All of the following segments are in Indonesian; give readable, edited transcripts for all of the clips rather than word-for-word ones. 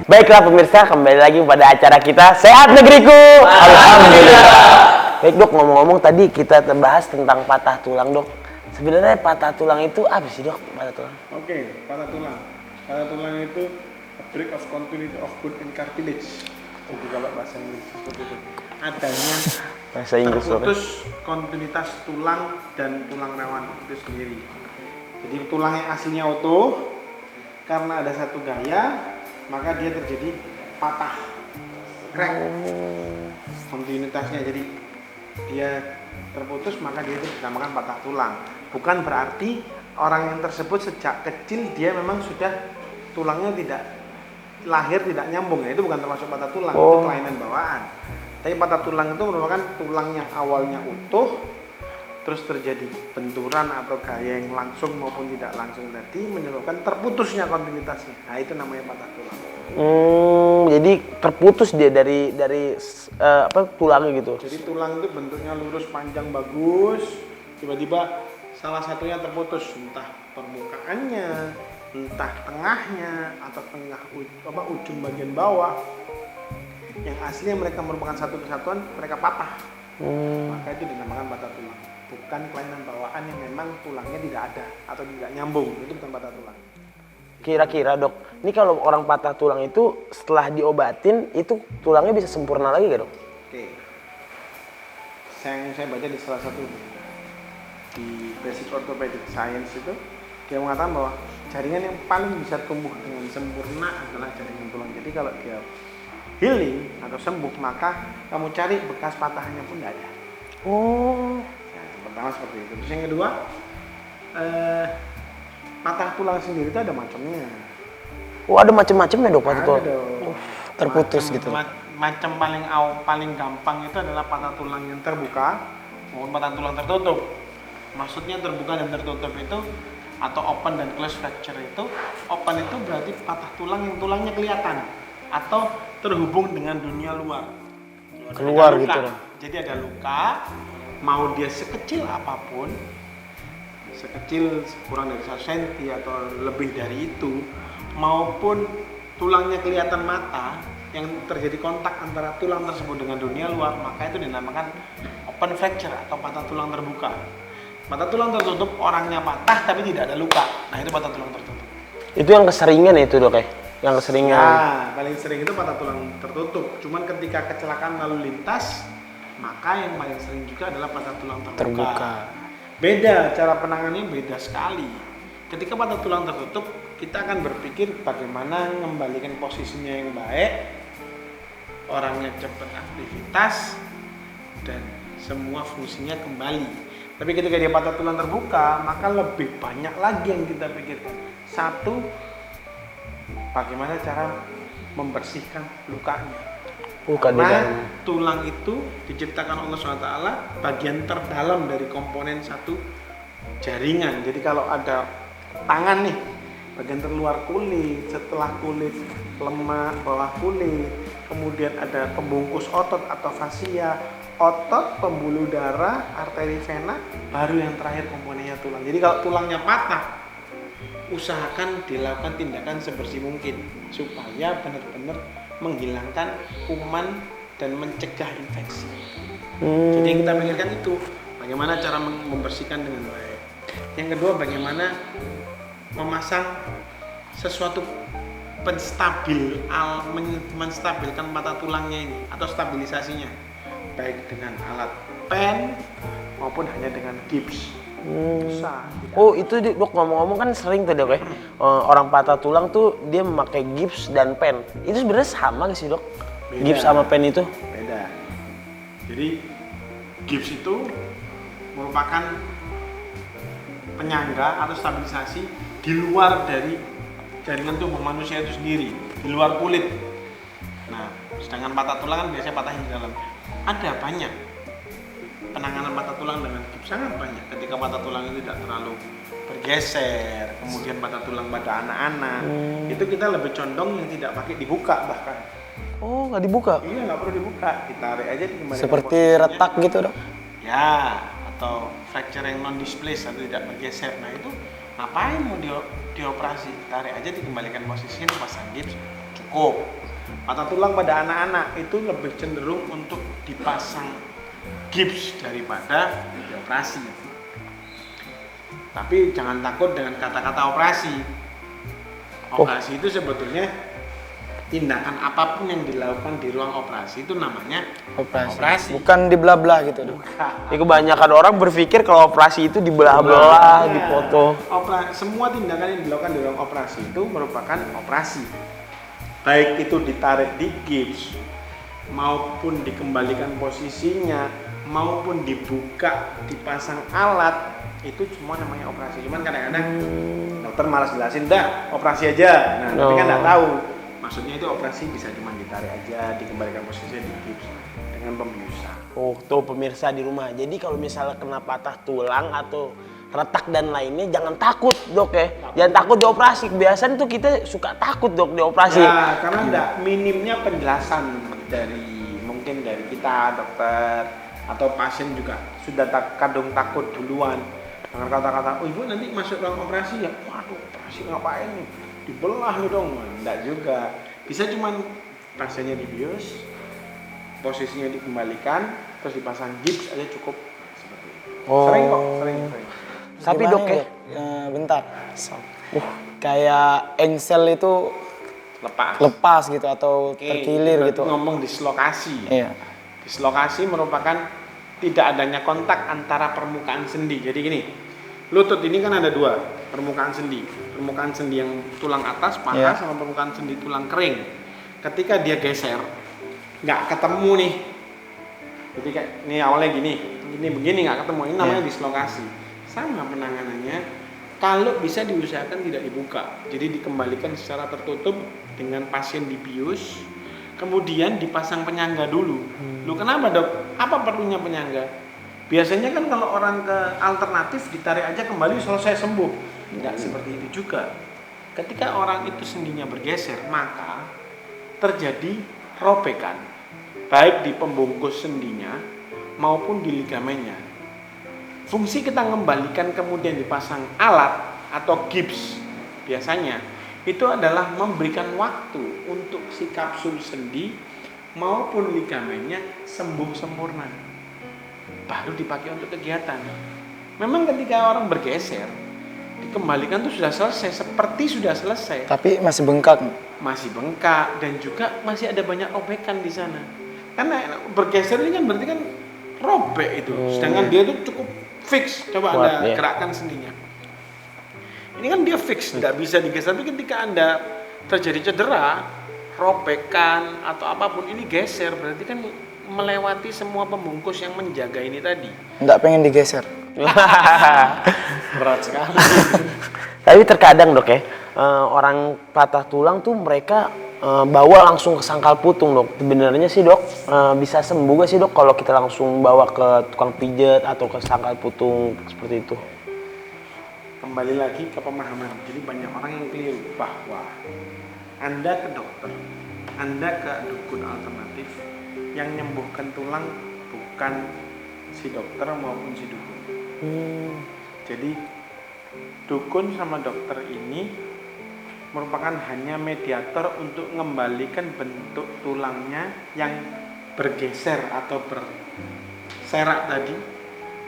Baiklah pemirsa, kembali lagi pada acara kita Sehat Negeriku. Alhamdulillah. Baik dok, ngomong-ngomong tadi kita bahas tentang patah tulang dok. Sebenarnya patah tulang itu apa sih dok? Patah tulang? Oke, patah tulang. Patah tulang itu a break of continuity of bone and cartilage. Jadi kalau bahasa Inggris seperti itu. Adanya Bahasa Inggris terputus kontinuitas tulang dan tulang rawan itu sendiri. Jadi tulang yang aslinya utuh, karena ada satu gaya, maka dia terjadi patah, crack. Kontinuitasnya jadi dia terputus, maka dia itu dinamakan patah tulang. Bukan berarti orang yang tersebut sejak kecil dia memang sudah tulangnya tidak lahir tidak nyambung, ya itu bukan termasuk patah tulang, itu kelainan bawaan. Tapi patah tulang itu merupakan tulang yang awalnya utuh, terus terjadi benturan atau gaya yang langsung maupun tidak langsung tadi menyebabkan terputusnya kontinuitasnya. Nah itu namanya patah tulang. Jadi terputus dia dari tulangnya gitu. Jadi tulang itu bentuknya lurus, panjang, bagus. Tiba-tiba salah satunya terputus, entah permukaannya, entah tengahnya, atau ujung bagian bawah. Yang aslinya mereka merupakan satu kesatuan, mereka patah. Maka itu dinamakan patah tulang. Bukan kelainan bawaan yang memang tulangnya tidak ada atau tidak nyambung, itu bukan patah tulang. Kira-kira dok, ini kalau orang patah tulang itu setelah diobatin itu tulangnya bisa sempurna lagi gak dok? Oke. Saya baca di salah satu di Basic Orthopedic Science itu dia mengatakan bahwa jaringan yang paling bisa tumbuh dengan sempurna adalah jaringan tulang. Jadi kalau dia healing atau sembuh, maka kamu cari bekas patahnya pun tidak ada. Nah, yang pertama seperti itu. Terus yang kedua, patah tulang sendiri itu ada macamnya. Ada macam-macamnya dok patah tulang. Terputus gitu. Macam paling gampang itu adalah patah tulang yang terbuka maupun patah tulang tertutup. Maksudnya terbuka dan tertutup itu atau open dan close fracture itu, open itu berarti patah tulang yang tulangnya kelihatan atau terhubung dengan dunia luar. Keluar gitu dong. Jadi ada luka, mau dia sekecil apapun, sekecil kurang dari 1 cm atau lebih dari itu, maupun tulangnya kelihatan mata, yang terjadi kontak antara tulang tersebut dengan dunia luar, maka itu dinamakan open fracture atau patah tulang terbuka. Patah tulang tertutup, orangnya patah tapi tidak ada luka, nah itu patah tulang tertutup. Itu yang keseringan itu dok ya? Yang keseringan? Nah, paling sering itu patah tulang tertutup. Cuman ketika kecelakaan lalu lintas, maka yang paling sering juga adalah patah tulang terbuka. Beda, cara penanganannya beda sekali. Ketika patah tulang tertutup, kita akan berpikir bagaimana mengembalikan posisinya yang baik, orangnya cepat aktivitas, dan semua fungsinya kembali. Tapi ketika dia patah tulang terbuka, maka lebih banyak lagi yang kita pikirkan. Satu, bagaimana cara membersihkan lukanya. Karena tulang itu diciptakan Allah SWT bagian terdalam dari komponen satu jaringan. Jadi kalau ada tangan nih, bagian terluar kulit, setelah kulit lemak, bawah kulit, kemudian ada pembungkus otot atau fasia, otot, pembuluh darah, arteri vena, baru yang terakhir komponennya tulang. Jadi kalau tulangnya patah, usahakan dilakukan tindakan sebersih mungkin supaya benar-benar menghilangkan kuman dan mencegah infeksi. Jadi yang kita pikirkan itu bagaimana cara membersihkan dengan baik. Yang kedua, bagaimana memasang sesuatu penstabil menstabilkan patah tulangnya ini atau stabilisasinya, baik dengan alat pen maupun hanya dengan gips. Itu dok, ngomong-ngomong kan sering tuh dok ya, orang patah tulang tuh dia memakai gips dan pen. Itu sebenarnya sama gak sih dok? Beda. Gips sama pen itu? Beda. Jadi gips itu merupakan penyangga atau stabilisasi di luar dari jaringan tubuh manusia itu sendiri, di luar kulit. Nah, sedangkan patah tulang kan biasanya patahnya di dalam. Ada banyak penanganan patah tulang dengan gips, sangat banyak. Ketika patah tulang itu tidak terlalu bergeser, kemudian patah tulang pada anak-anak, itu kita lebih condong yang tidak pakai dibuka bahkan. Nggak dibuka? Iya, nggak perlu dibuka, ditarik aja dikembalikan. Seperti retak gitu dok? Ya, atau fracture yang non displace atau tidak bergeser. Nah itu ngapain mau dioperasi? Tarik aja dikembalikan posisinya, dipasang gips, cukup. cukup. Patah tulang pada anak-anak itu lebih cenderung untuk dipasang gips daripada dioperasi. Tapi jangan takut dengan kata-kata operasi. Operasi itu sebetulnya tindakan apapun yang dilakukan di ruang operasi itu namanya operasi. Bukan di bla-bla gitu dok. Ya, kebanyakan orang berpikir kalau operasi itu dibelah-belah, dipoto. Semua tindakan yang dilakukan di ruang operasi itu merupakan operasi. Baik itu ditarik di gips, maupun dikembalikan posisinya, maupun dibuka, dipasang alat, itu semua namanya operasi. Cuman kadang-kadang dokter malas jelasin, dah operasi aja. Nah, tapi kan nggak tahu. Maksudnya itu operasi bisa cuma ditarik aja, dikembalikan posisinya di gips dengan pembiusan. Oh, tuh pemirsa di rumah. Jadi kalau misalnya kena patah tulang atau retak dan lainnya, jangan takut dok ya. Jangan takut dioperasi. Biasanya tuh kita suka takut dok dioperasi. Ya, karena enggak minimnya penjelasan mungkin dari kita dokter atau pasien juga sudah kadung takut duluan dengan kata-kata, oh ibu nanti masuk ruang operasi ya, waduh operasi ngapain nih, dibelah nih dong. Enggak juga, bisa cuman pasiennya dibius, posisinya dikembalikan, terus dipasang gips aja cukup seperti itu. Sering kok, sering. Tapi dok ya, bentar. Kayak engsel itu lepas gitu atau terkilir gitu. Ngomong dislokasi. Iya. Dislokasi merupakan tidak adanya kontak antara permukaan sendi. Jadi gini, lutut ini kan ada dua permukaan sendi. Permukaan sendi yang tulang atas paha sama permukaan sendi tulang kering. Ketika dia geser, nggak ketemu nih. Ketika ini awalnya ini begini nggak ketemu. Ini namanya dislokasi. Sama penanganannya, kalau bisa diusahakan tidak dibuka. Jadi dikembalikan secara tertutup dengan pasien dibius, kemudian dipasang penyangga dulu. Loh kenapa dok? Apa perlunya penyangga? Biasanya kan kalau orang ke alternatif ditarik aja kembali selesai sembuh. Tidak seperti itu juga. Ketika orang itu sendinya bergeser, maka terjadi robekan, baik di pembungkus sendinya maupun di ligamennya. Fungsi kita mengembalikan kemudian dipasang alat atau gips biasanya itu adalah memberikan waktu untuk si kapsul sendi maupun ligamennya sembuh sempurna, baru dipakai untuk kegiatan. Memang ketika orang bergeser dikembalikan tuh sudah selesai, seperti sudah selesai, tapi masih bengkak dan juga masih ada banyak robekan di sana. Karena bergeser ini kan berarti kan robek itu, sedangkan dia tuh cukup fix. Coba Anda gerakkan sendinya. Ini kan dia fix, tidak bisa digeser. Tapi ketika Anda terjadi cedera, robekan atau apapun ini geser, berarti kan melewati semua pembungkus yang menjaga ini tadi. Nggak pengen digeser. Berat sekali. Tapi terkadang dok ya, orang patah tulang tuh mereka bawa langsung ke sangkal putung dok. Sebenarnya sih dok, bisa sembuh gak sih dok kalau kita langsung bawa ke tukang pijat atau ke sangkal putung seperti itu? Kembali lagi ke pemahaman. Jadi banyak orang yang keliru bahwa Anda ke dokter, Anda ke dukun alternatif, yang menyembuhkan tulang bukan si dokter maupun si dukun. Jadi dukun sama dokter ini merupakan hanya mediator untuk mengembalikan bentuk tulangnya yang bergeser atau berserak tadi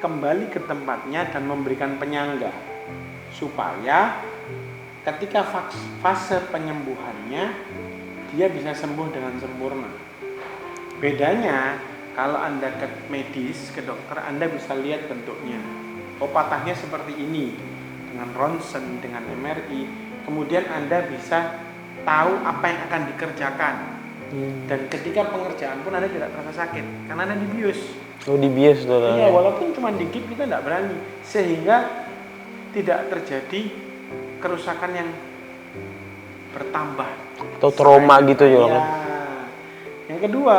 kembali ke tempatnya dan memberikan penyangga supaya ketika fase penyembuhannya dia bisa sembuh dengan sempurna. Bedanya kalau Anda ke medis, ke dokter, Anda bisa lihat bentuknya. Oh, patahnya seperti ini dengan ronsen, dengan MRI. Kemudian Anda bisa tahu apa yang akan dikerjakan. Dan ketika pengerjaan pun Anda tidak terasa sakit karena Anda dibius. Oh, dibius tuh. Iya, walaupun cuma digigit kita tidak berani, sehingga tidak terjadi kerusakan yang bertambah atau trauma gitu juga. Ya. Yang kedua,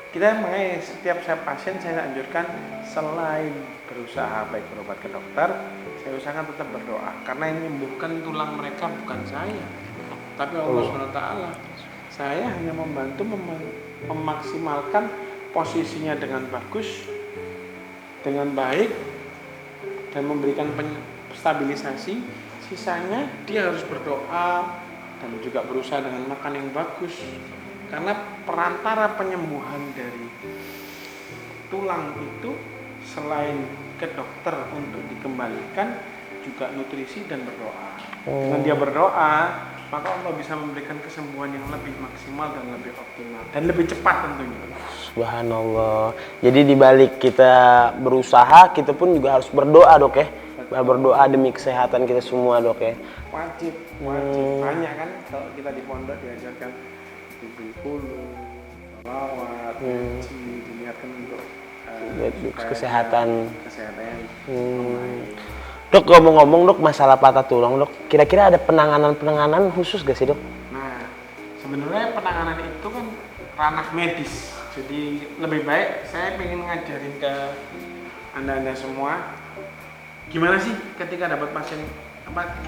kita makanya setiap pasien saya anjurkan selain berusaha baik berobat ke dokter, saya usahakan tetap berdoa karena yang menyembuhkan tulang mereka bukan saya, tapi Allah SWT. Saya hanya membantu memaksimalkan posisinya dengan bagus, dengan baik, dan memberikan stabilisasi. Sisanya dia harus berdoa, dan juga berusaha dengan makan yang bagus. Karena perantara penyembuhan dari tulang itu selain ke dokter untuk dikembalikan, juga nutrisi dan berdoa. Dengan dia berdoa, maka Allah bisa memberikan kesembuhan yang lebih maksimal dan lebih optimal dan lebih cepat tentunya. Subhanallah. Jadi di balik kita berusaha, kita pun juga harus berdoa, Dok ya. Berdoa demi kesehatan kita semua, Dok ya. Wajib. Banyak kan kalau kita di pondok diajarkan bulu, salawat, ngaji, diniatkan untuk kesehatan. Kesehatan. Dok, ngomong-ngomong Dok, masalah patah tulang Dok, kira-kira ada penanganan khusus gak sih Dok? Nah, sebenarnya penanganan itu kan ranah medis. Jadi lebih baik saya ingin ngajarin ke anda semua, gimana sih ketika dapat pasien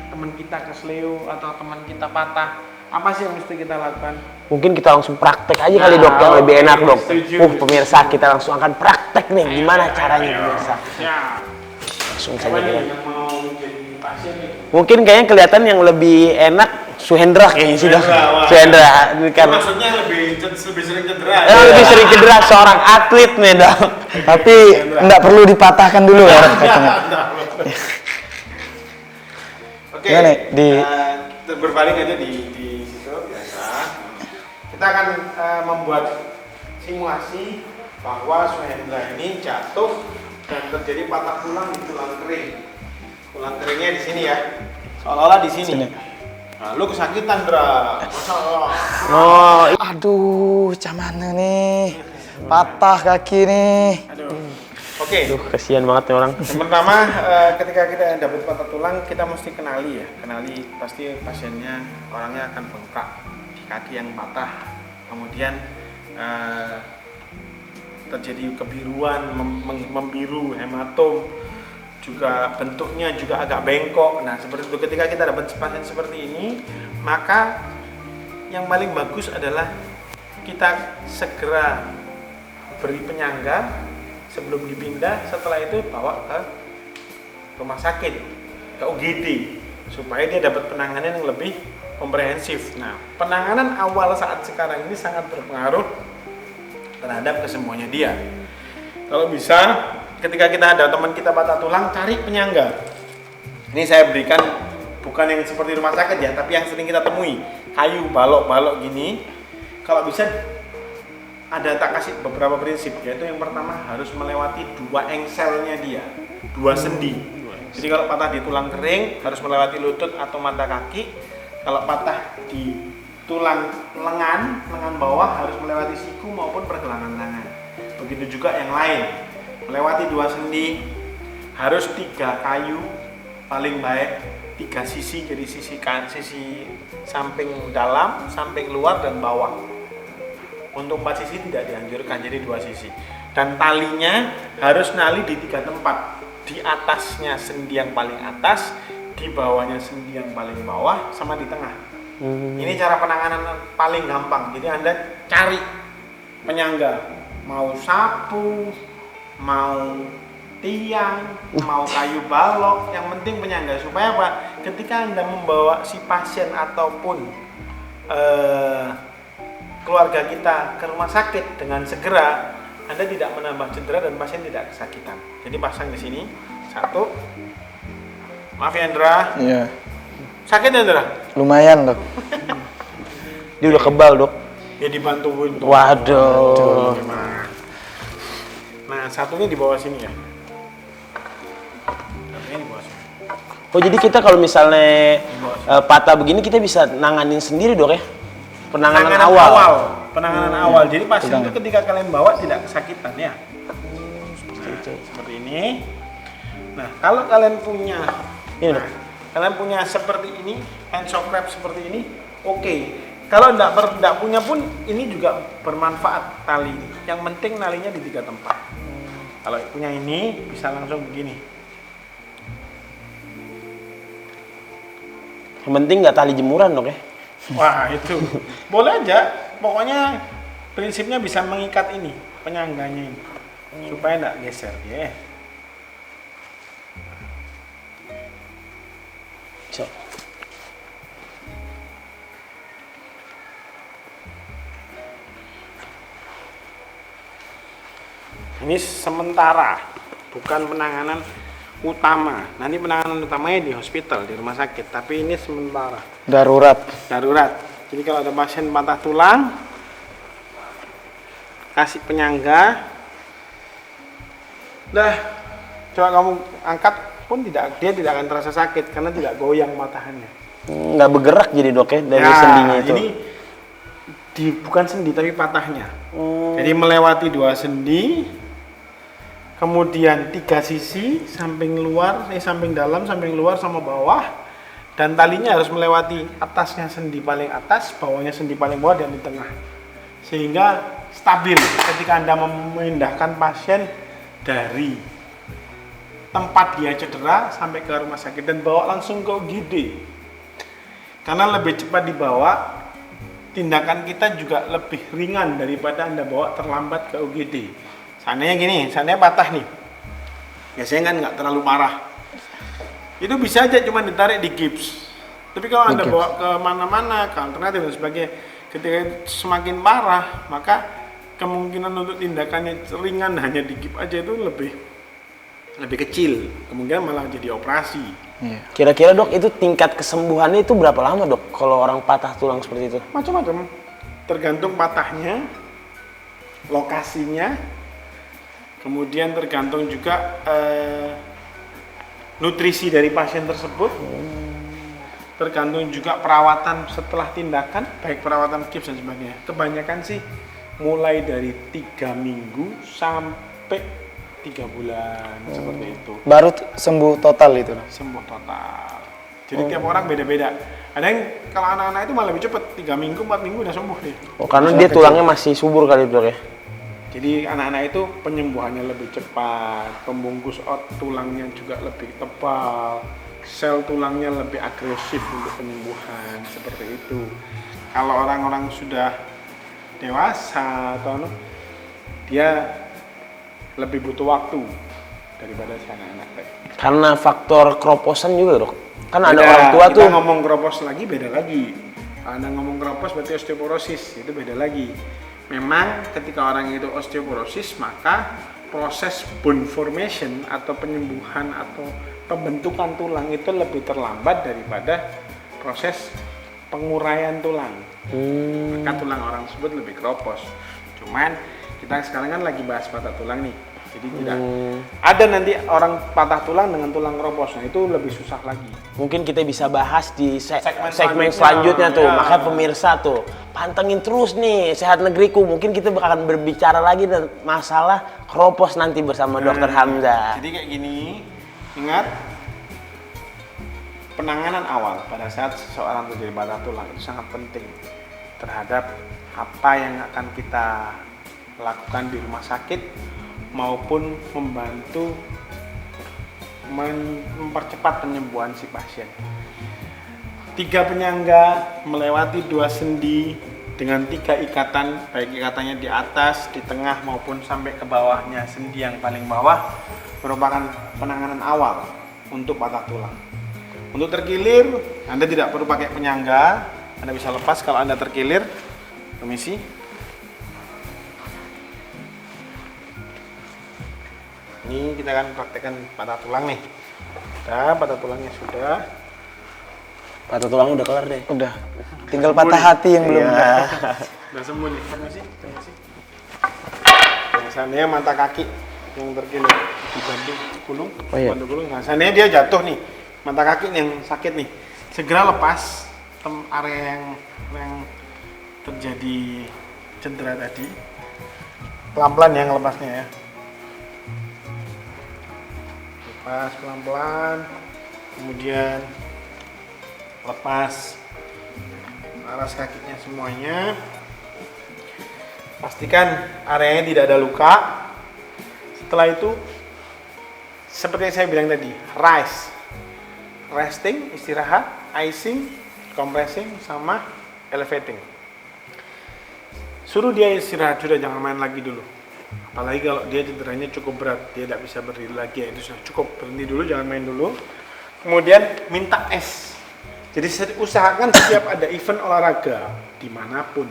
teman kita kesleo atau teman kita patah, apa sih yang mesti kita lakukan? Mungkin kita langsung praktek aja kali Dok, yang lebih enak Dok. Pemirsa, kita langsung akan praktek nih, gimana caranya pemirsa? Langsung saja kita. Mungkin kayaknya kelihatan yang lebih enak Suhendra kayaknya sih Dok. Suhendra karena Maksudnya lebih sering cedera. Lebih sering cedera, seorang atlet nih Dok. Tapi nggak perlu dipatahkan dulu ya katanya. Oke, Gimana, berbalik aja di situ biasa. Kita akan membuat simulasi bahwa Suhendra ini jatuh dan terjadi patah tulang di tulang kering. Tulang keringnya di sini ya, seolah-olah di sini. Nah, lu kesakitan, Dra. Masalah. oh Aduh, mana nih? Patah kaki nih. Aduh. Oke. Aduh, kasihan banget nih orang. Yang pertama, ketika kita dapat patah tulang, kita mesti kenali ya. Kenali pasti pasiennya orangnya akan bengkak di kaki yang patah. Kemudian terjadi kebiruan, membiru, hematom, juga bentuknya juga agak bengkok. Nah, seperti itu ketika kita dapat pasien seperti ini, maka yang paling bagus adalah kita segera beri penyangga sebelum dipindah, setelah itu bawa ke rumah sakit, ke UGD, supaya dia dapat penanganan yang lebih komprehensif. Nah, penanganan awal saat sekarang ini sangat berpengaruh terhadap kesembuhannya dia. Kalau bisa, ketika kita ada teman kita patah tulang, cari penyangga. Ini saya berikan bukan yang seperti rumah sakit ya, tapi yang sering kita temui, kayu balok-balok gini. Kalau bisa ada tak kasih beberapa prinsip, yaitu yang pertama harus melewati dua engselnya dia, dua sendi. Jadi kalau patah di tulang kering harus melewati lutut atau mata kaki. Kalau patah di tulang lengan bawah harus melewati siku maupun pergelangan tangan. Begitu juga yang lain, melewati dua sendi, harus 3 kayu, paling baik 3 sisi, jadi sisi samping dalam, samping luar dan bawah. Untuk 4 sisi tidak dianjurkan, jadi 2 sisi. Dan talinya harus nali di 3 tempat, di atasnya sendi yang paling atas, di bawahnya sendi yang paling bawah, sama di tengah. Ini cara penanganan paling gampang. Jadi Anda cari penyangga, mau sapu, mau tiang, mau kayu balok, yang penting penyangga. Supaya apa? Ketika Anda membawa si pasien ataupun keluarga kita ke rumah sakit dengan segera, Anda tidak menambah cedera dan pasien tidak kesakitan. Jadi pasang di sini, 1. Maaf ya Indra. Iya. Sakit ya Indra? Lumayan Dok. Dia udah kebal Dok. Ya dibantuin tuh. Waduh. Nah, satunya di bawah sini ya. Satunya di bawah sini. Oh, jadi kita kalau misalnya patah begini kita bisa nanganin sendiri Dok ya? Penanganan awal. Penanganan awal. Jadi pasien itu ketika kalian bawa tidak kesakitan ya. Seperti ini. Nah, kalau kalian punya Ini Dok. kalian punya seperti ini, hand shock wrap seperti ini, oke. Kalau tidak punya pun ini juga bermanfaat tali. Yang penting nalinya di 3 tempat. Kalau punya ini bisa langsung begini. Yang penting nggak tali jemuran Dok ya? Wah itu boleh aja. Pokoknya prinsipnya bisa mengikat ini penyangganya ini supaya tidak geser ya. So. Ini sementara, bukan penanganan utama. Nanti penanganan utamanya di hospital, di rumah sakit. Tapi ini sementara. Darurat. Darurat. Jadi kalau ada pasien patah tulang, kasih penyangga. Dah, coba kamu angkat pun dia tidak akan terasa sakit karena tidak goyang patahannya. Nggak bergerak jadi dok ya dari sendinya itu. Ini bukan sendi tapi patahnya. Jadi melewati 2 sendi, kemudian 3 sisi, samping luar, samping dalam, samping luar sama bawah, dan talinya harus melewati atasnya sendi paling atas, bawahnya sendi paling bawah, dan di tengah, sehingga stabil ketika Anda memindahkan pasien dari tempat dia cedera sampai ke rumah sakit dan bawa langsung ke UGD. Karena lebih cepat dibawa, tindakan kita juga lebih ringan daripada Anda bawa terlambat ke UGD. Seandainya gini, seandainya patah nih, biasanya kan nggak terlalu parah, itu bisa aja cuma ditarik di gips. Tapi kalau Anda bawa ke mana-mana, ke alternatif dan sebagainya, ketika semakin parah, maka kemungkinan untuk tindakannya ringan hanya di gips aja itu lebih kecil, kemungkinan malah jadi operasi. Kira-kira dok itu tingkat kesembuhannya itu berapa lama dok kalau orang patah tulang seperti itu? Macam-macam, tergantung patahnya, lokasinya, kemudian tergantung juga nutrisi dari pasien tersebut, tergantung juga perawatan setelah tindakan, baik perawatan gips dan sebagainya. Kebanyakan sih mulai dari 3 minggu sampai 3 bulan seperti itu. Baru sembuh total itu. Sembuh total. Jadi tiap orang beda-beda. Ada yang kalau anak-anak itu malah lebih cepat, 3 minggu, 4 minggu udah sembuh deh. Oh, karena dia tulangnya masih subur kali dok ya? Jadi anak-anak itu penyembuhannya lebih cepat, pembungkus tulangnya juga lebih tebal, sel tulangnya lebih agresif untuk penyembuhan, seperti itu. Kalau orang-orang sudah dewasa atau dia lebih butuh waktu daripada si anak-anak. Karena faktor keroposan juga dok. Kan ada Beda, orang tua kita tuh ngomong keropos lagi beda lagi. Anda ngomong keropos berarti osteoporosis, itu beda lagi. Memang ketika orang itu osteoporosis, maka proses bone formation atau penyembuhan atau pembentukan tulang itu lebih terlambat daripada proses penguraian tulang. Maka tulang orang tersebut lebih keropos. Cuman kita sekarang kan lagi bahas patah tulang nih, jadi tidak ada nanti orang patah tulang dengan tulang keropos, nah itu lebih susah lagi. mungkin kita bisa bahas di segmen selanjutnya. selanjutnya tuh. Ya. Maka pemirsa tuh pantengin terus nih Sehat Negeriku. Mungkin kita akan berbicara lagi dan masalah keropos nanti bersama Dokter Hamzah. Jadi kayak gini, ingat penanganan awal pada saat seseorang terjadi patah tulang itu sangat penting terhadap apa yang akan kita lakukan di rumah sakit maupun membantu mempercepat penyembuhan si pasien. 3 penyangga melewati 2 sendi dengan 3 ikatan, baik ikatannya di atas, di tengah maupun sampai ke bawahnya sendi yang paling bawah, merupakan penanganan awal untuk patah tulang. Untuk terkilir, Anda tidak perlu pakai penyangga, Anda bisa lepas kalau Anda terkilir. Permisi. Ini kita akan praktekkan patah tulang nih. Nah, patah tulangnya sudah. Patah tulang udah kelar deh. Udah. Tinggal patah hati yang belum. Udah sembuh nih. Permisi. Biasanya mata kaki yang terkilir dibantu gulung. Oh, iya. Bantu gulung. Nah, seandainya dia jatuh nih, mata kaki yang sakit nih, segera lepas area yang terjadi cedera tadi. Pelan-pelan yang lepasnya ya. Lepas pelan-pelan, kemudian lepas aras kakinya semuanya. Pastikan areanya tidak ada luka. Setelah itu, seperti yang saya bilang tadi, resting, istirahat, icing, compressing, sama elevating. Suruh dia istirahat, sudah jangan main lagi dulu. Apalagi kalau dia cederanya cukup berat, dia tidak bisa berdiri lagi, ya itu sudah cukup, berhenti dulu, jangan main dulu. Kemudian minta es. Jadi usahakan setiap ada event olahraga dimanapun,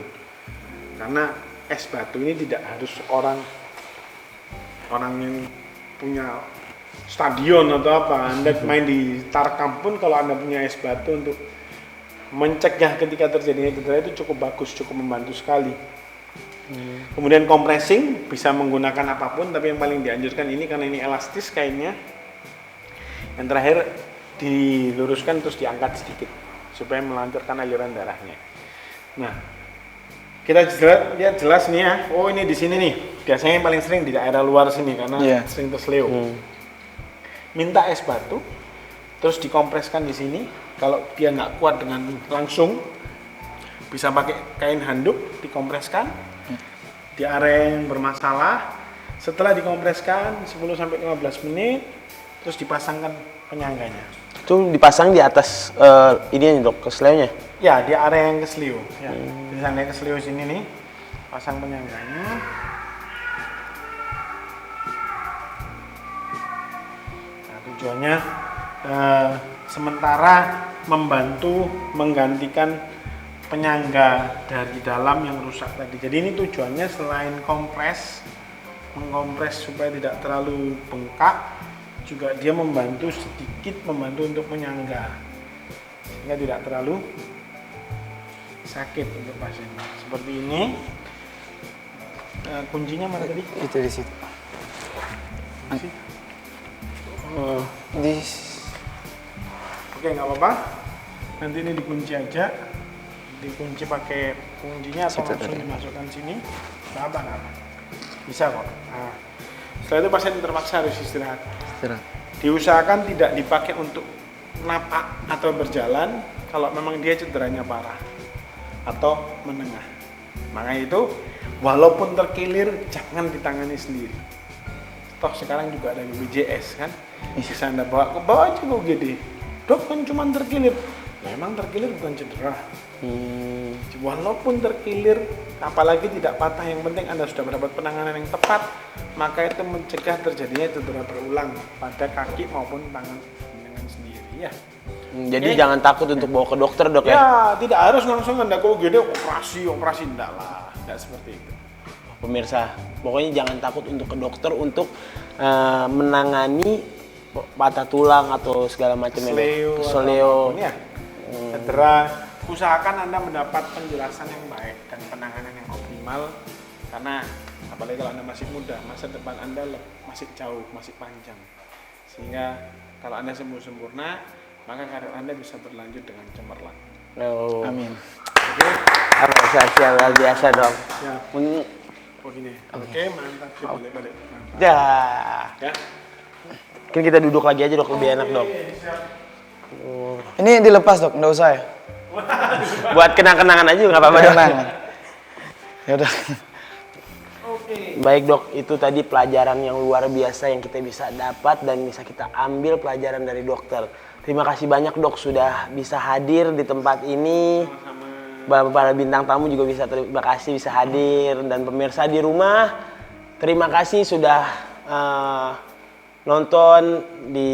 karena es batu ini tidak harus orang orang yang punya stadion atau apa, Anda main di Tarkam pun kalau Anda punya es batu untuk mencegah ketika terjadinya cedera itu cukup bagus, cukup membantu sekali. Kemudian compressing bisa menggunakan apapun, tapi yang paling dianjurkan ini karena ini elastis kainnya. Yang terakhir diluruskan terus diangkat sedikit supaya melancarkan aliran darahnya. Nah, kita lihat jelas nih ya. Oh, ini di sini nih. Biasanya yang paling sering di daerah luar sini karena sering terseleo. Minta es batu, terus dikompreskan di sini. Kalau dia nggak kuat dengan langsung, bisa pakai kain handuk, dikompreskan di area yang bermasalah. Setelah dikompreskan 10-15 menit, terus dipasangkan penyangganya. Itu dipasang di atas ini dok, kesleunya? Ya, di area yang kesleo. Ya. Di sana kesleo sini nih, pasang penyangganya. Nah, tujuannya sementara membantu menggantikan penyangga dari dalam yang rusak tadi. Jadi ini tujuannya selain mengkompres supaya tidak terlalu bengkak, juga dia membantu untuk menyangga sehingga tidak terlalu sakit untuk pasien. Seperti ini. Kuncinya mana tadi? Itu di situ. Oke, nggak apa-apa. Nanti ini dikunci aja. Dikunci pakai kuncinya atau langsung dimasukkan sini. Nggak apa. Bisa kok. Nah, setelah itu pasien terpaksa harus istirahat. Diusahakan tidak dipakai untuk napak atau berjalan kalau memang dia cederanya parah atau menengah. Makanya itu walaupun terkilir jangan ditangani sendiri. Toh sekarang juga ada BPJS kan, bisa Anda bawa ke bawah aja kok gede. Dok kan cuma terkilir. Memang terkilir bukan cedera. Walaupun terkilir, apalagi tidak patah, yang penting Anda sudah mendapat penanganan yang tepat, maka itu mencegah terjadinya cedera berulang pada kaki maupun tangan dengan sendiri ya. Jadi jangan takut untuk bawa ke dokter dok ya? Ya, tidak harus langsung Anda kok gede operasi enggak lah, enggak seperti itu. Pemirsa, pokoknya jangan takut untuk ke dokter untuk menangani patah tulang atau segala macam kesleo ya. Cedera, usahakan Anda mendapat penjelasan yang baik dan penanganan yang optimal, karena apalagi kalau Anda masih muda, masa depan Anda masih jauh, masih panjang, sehingga kalau Anda sembuh sempurna, maka karir Anda bisa berlanjut dengan cemerlang. Amin. Oke, Apresiasi luar biasa dok. ya. Begini. Oke, mantap. Balik. Mantap. Ya. Ya. Mungkin kita duduk lagi aja dok, lebih enak dok. Ini dilepas dok, nggak usah ya? Buat kenang-kenangan aja nggak apa-apa dok. Ya udah. Baik dok, itu tadi pelajaran yang luar biasa yang kita bisa dapat dan bisa kita ambil pelajaran dari dokter. Terima kasih banyak dok sudah bisa hadir di tempat ini. Para bintang tamu juga terima kasih bisa hadir, dan pemirsa di rumah terima kasih sudah nonton di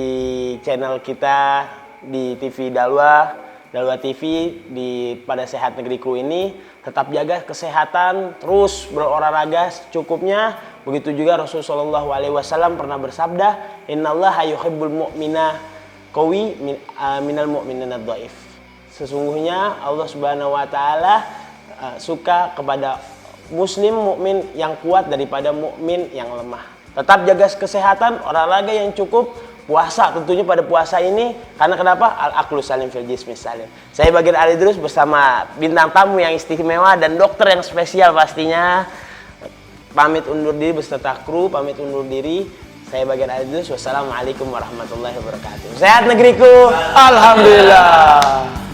channel kita di TV Dalwa TV pada Sehat Negeriku ini. Tetap jaga kesehatan, terus berolahraga secukupnya. Begitu juga Rasulullah SAW pernah bersabda, Innallaha yuhibbul mu'mina qawi minal mu'minina dhaif. Sesungguhnya Allah Subhanahu wa taala suka kepada muslim mukmin yang kuat daripada mukmin yang lemah. Tetap jaga kesehatan, olahraga yang cukup, puasa tentunya pada puasa ini, karena kenapa? Al-aqlu salim fil jismi salim. Saya Bagir Ali Idrus bersama bintang tamu yang istimewa dan dokter yang spesial pastinya. Pamit undur diri beserta kru, pamit undur diri. Saya Bagir Ali Idrus. Wassalamualaikum warahmatullahi wabarakatuh. Sehat negeriku. Alhamdulillah.